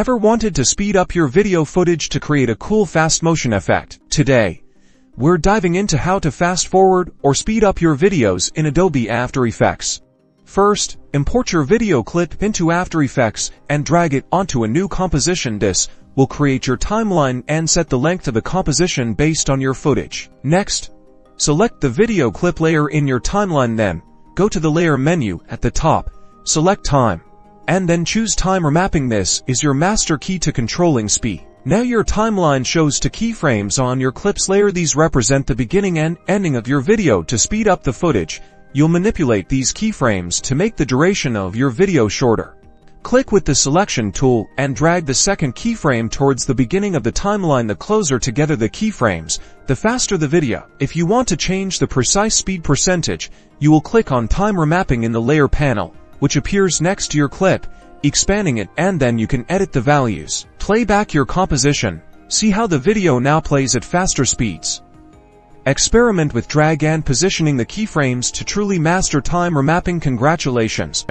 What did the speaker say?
Ever wanted to speed up your video footage to create a cool fast motion effect? Today, we're diving into how to fast forward or speed up your videos in Adobe After Effects. First, import your video clip into After Effects and drag it onto a new composition. This will create your timeline and set the length of the composition based on your footage. Next, select the video clip layer in your timeline, then go to the layer menu at the top, select time, and then choose time remapping. This is your master key to controlling speed. Now your timeline shows two keyframes on your clips layer. These represent the beginning and ending of your video. To speed up the footage, you'll manipulate these keyframes to make the duration of your video shorter. Click with the selection tool and drag the second keyframe towards the beginning of the timeline. The closer together the keyframes, the faster the video. If you want to change the precise speed percentage, you will click on time remapping in the layer panel, which appears next to your clip, expanding it, and then you can edit the values. Play back your composition. See how the video now plays at faster speeds. Experiment with drag and positioning the keyframes to truly master time remapping. Congratulations!